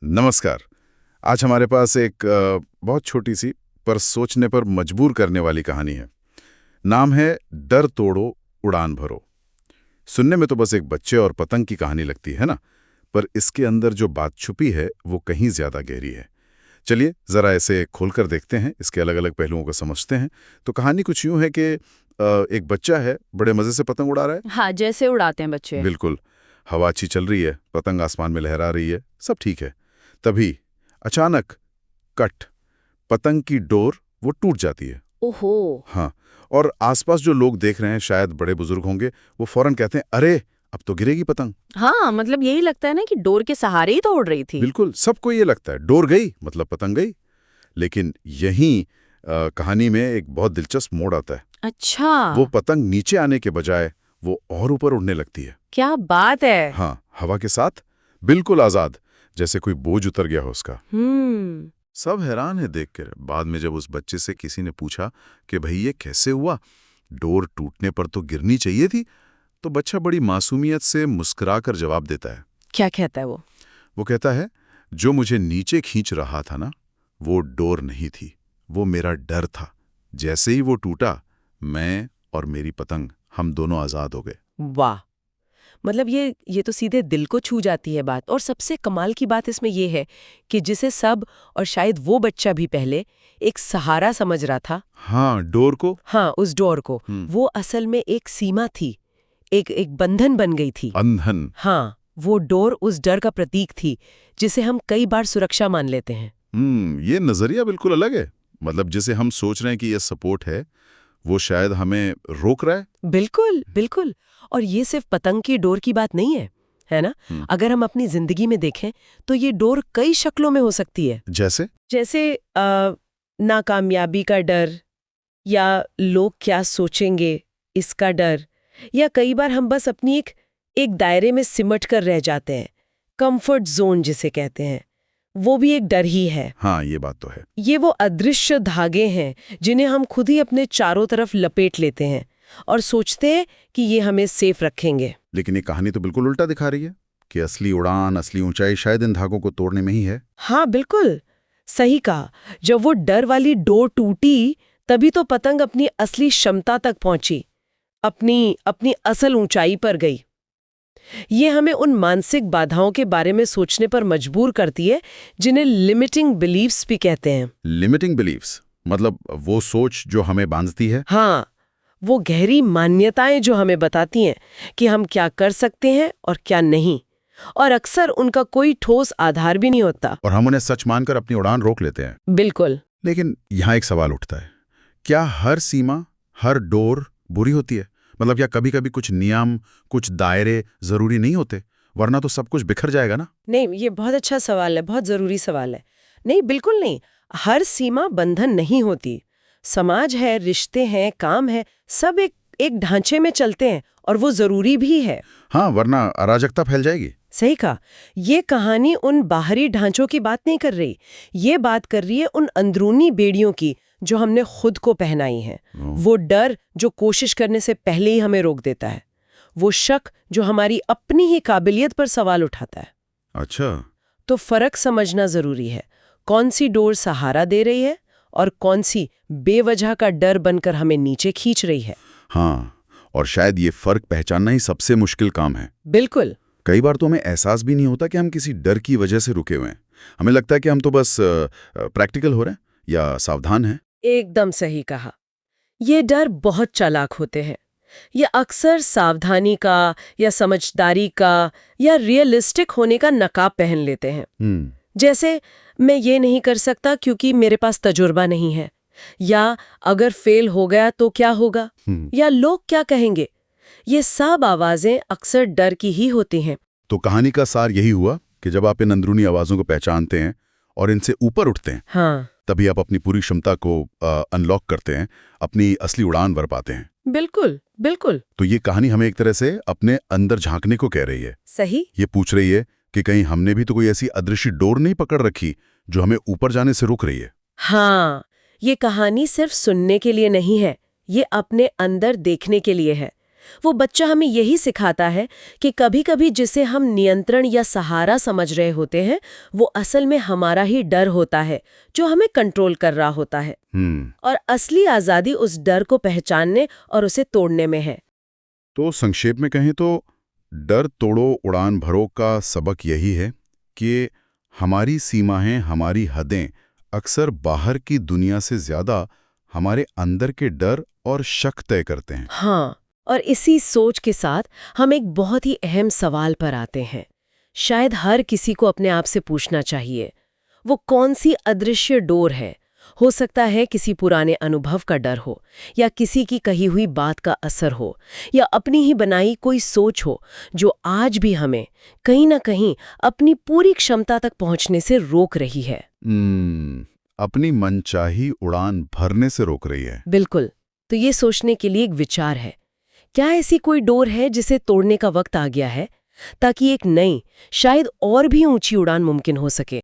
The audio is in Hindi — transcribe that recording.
नमस्कार। आज हमारे पास एक बहुत छोटी सी पर सोचने पर मजबूर करने वाली कहानी है। नाम है डर तोड़ो उड़ान भरो। सुनने में तो बस एक बच्चे और पतंग की कहानी लगती है ना, पर इसके अंदर जो बात छुपी है वो कहीं ज्यादा गहरी है। चलिए जरा ऐसे खोलकर देखते हैं, इसके अलग अलग पहलुओं को समझते हैं। तो कहानी कुछ यूं है कि एक बच्चा है, बड़े मजे से पतंग उड़ा रहा है। हाँ, जैसे उड़ाते हैं बच्चे। बिल्कुल। हवा अच्छी चल रही है, पतंग आसमान में लहरा रही है, सब ठीक है। तभी अचानक कट, पतंग की डोर वो टूट जाती है। ओहो। हाँ, और आसपास जो लोग देख रहे हैं, शायद बड़े बुजुर्ग होंगे, वो फौरन कहते हैं, अरे अब तो गिरेगी पतंग। हाँ, मतलब यही लगता है ना कि डोर के सहारे ही तो उड़ रही थी। बिल्कुल, सबको ये लगता है डोर गई मतलब पतंग गई। लेकिन यहीं कहानी में एक बहुत दिलचस्प मोड़ आता है। अच्छा। वो पतंग नीचे आने के बजाय वो और ऊपर उड़ने लगती है। क्या बात है। हाँ, हवा के साथ बिल्कुल आजाद, जैसे कोई बोझ उतर गया हो उसका। सब हैरान है देखकर। बाद में जब उस बच्चे से किसी ने पूछा कि भाई ये कैसे हुआ, डोर टूटने पर तो गिरनी चाहिए थी, तो बच्चा बड़ी मासूमियत से मुस्कुराकर जवाब देता है। क्या कहता है वो? वो कहता है, जो मुझे नीचे खींच रहा था ना, वो डोर नहीं थी, वो मेरा डर था। जैसे ही वो टूटा, मैं और मेरी पतंग हम दोनों आजाद हो गए। वाह। मतलब ये तो सीधे दिल को छू जाती है बात। और सबसे कमाल की बात इसमें ये है कि जिसे सब, और शायद वो बच्चा भी पहले एक सहारा समझ रहा था, हाँ, डोर को। हाँ, उस डोर को, वो असल में एक सीमा थी, एक बंधन बन गई थी। अंधन। हाँ, वो डोर उस डर का प्रतीक थी जिसे हम कई बार सुरक्षा मान लेते हैं। ये नजरिया बिल्कुल अलग है। मतलब जिसे हम सोच रहे हैं कि ये सपोर्ट है, वो शायद हमें रोक रहा है। बिल्कुल बिल्कुल। और ये सिर्फ पतंग की डोर की बात नहीं है ना? अगर हम अपनी जिंदगी में देखें तो ये डोर कई शक्लों में हो सकती है। जैसे नाकामयाबी का डर, या लोग क्या सोचेंगे इसका डर, या कई बार हम बस अपनी एक दायरे में सिमट कर रह जाते हैं, कंफर्ट जोन जिसे कहते हैं, वो भी एक डर ही है। हाँ, ये बात तो है। ये वो अदृश्य धागे हैं जिन्हें हम खुद ही अपने चारों तरफ लपेट लेते हैं और सोचते हैं कि ये हमें सेफ रखेंगे। लेकिन ये कहानी तो बिल्कुल उल्टा दिखा रही है कि असली उड़ान, असली ऊंचाई शायद इन धागों को तोड़ने में ही है। हाँ, बिल्कुल सही कहा। जब वो डर वाली डोर टूटी, तभी तो पतंग अपनी असली क्षमता तक पहुंची, अपनी असल ऊंचाई पर गई। ये हमें उन मानसिक बाधाओं के बारे में सोचने पर मजबूर करती है जिन्हें लिमिटिंग बिलीव्स भी कहते हैं। लिमिटिंग बिलीव्स मतलब वो सोच जो हमें बांधती है। हाँ, वो गहरी मान्यताएं जो हमें बताती हैं कि हम क्या कर सकते हैं और क्या नहीं, और अक्सर उनका कोई ठोस आधार भी नहीं होता। और हम उन्हें सच मानकर अपनी उड़ान रोक लेते हैं। बिल्कुल। लेकिन यहाँ एक सवाल उठता है, क्या हर सीमा, हर डोर बुरी होती है? मतलब क्या कभी कभी कुछ नियम, कुछ दायरे जरूरी नहीं होते, वरना तो सब कुछ बिखर जाएगा ना? नहीं, ये बहुत अच्छा सवाल है, बहुत जरूरी सवाल है। नहीं, बिल्कुल नहीं। हर सीमा बंधन नहीं होती। समाज है, रिश्ते हैं, काम है, सब एक ढांचे में चलते हैं और वो जरूरी भी है। हाँ, वरना अराजकता फैल जाएगी। सही कहा। ये कहानी उन बाहरी ढांचों की बात नहीं कर रही, ये बात कर रही है उन अंदरूनी बेड़ियों की जो हमने खुद को पहनाई हैं। वो डर जो कोशिश करने से पहले ही हमें रोक देता है, वो शक जो हमारी अपनी ही काबिलियत पर सवाल उठाता है। अच्छा। तो फर्क समझना जरूरी है, कौन सी डोर सहारा दे रही है और कौन सी बेवजह का डर बनकर हमें नीचे खींच रही है। हाँ, और शायद ये फर्क पहचानना ही सबसे मुश्किल काम है। बिल्कुल। कई बार तो हमें एहसास भी नहीं होता कि हम किसी डर की वजह से रुके हुए हैं। हमें लगता है कि हम तो बस प्रैक्टिकल हो रहे हैं या सावधान हैं। एकदम सही कहा। ये डर बहुत चालाक होते हैं। ये अक्सर सावधानी का या समझदारी का या रियलिस्टिक होने का नकाब पहन लेते हैं। जैसे, मैं ये नहीं कर सकता क्योंकि मेरे पास तजुर्बा नहीं है, या अगर फेल हो गया तो क्या होगा, या लोग क्या कहेंगे। ये सब आवाजें अक्सर डर की ही होती हैं। तो कहानी का सार यही हुआ कि जब आप इन अंदरूनी आवाजों को पहचानते हैं और इनसे ऊपर उठते हैं, हाँ, तभी आप अपनी पूरी क्षमता को अनलॉक करते हैं, अपनी असली उड़ान भर पाते हैं। बिल्कुल बिल्कुल। तो ये कहानी हमें एक तरह से अपने अंदर झांकने को कह रही है। सही। ये पूछ रही है कि कहीं हमने भी तो कोई ऐसी अदृश्य डोर नहीं पकड़ रखी जो हमें ऊपर जाने से रोक रही है। हाँ, ये कहानी सिर्फ सुनने के लिए नहीं है, ये अपने अंदर देखने के लिए है। वो बच्चा हमें यही सिखाता है कि कभी-कभी जिसे हम नियंत्रण या सहारा समझ रहे होते हैं, वो असल में हमारा ही डर होता है, जो हमें कंट्रोल कर रहा होता है। और असली आज़ादी उस डर को पहचानने और उसे तोड़ने में है। तो संक्षेप में कहें तो डर तोड़ो उड़ान भरो का सबक यही है कि हमारी सीमाएं, हमारी हदें अक्सर बाहर की दुनिया से ज्यादा हमारे अंदर के डर और शक तय करते हैं। हाँ, और इसी सोच के साथ हम एक बहुत ही अहम सवाल पर आते हैं। शायद हर किसी को अपने आप से पूछना चाहिए, वो कौन सी अदृश्य डोर है? हो सकता है किसी पुराने अनुभव का डर हो, या किसी की कही हुई बात का असर हो, या अपनी ही बनाई कोई सोच हो जो आज भी हमें कहीं ना कहीं अपनी पूरी क्षमता तक पहुंचने से रोक रही है। अपनी मनचाही उड़ान भरने से रोक रही है। बिल्कुल। तो ये सोचने के लिए एक विचार है, क्या ऐसी कोई डोर है जिसे तोड़ने का वक्त आ गया है, ताकि एक नई, शायद और भी ऊंची उड़ान मुमकिन हो सके?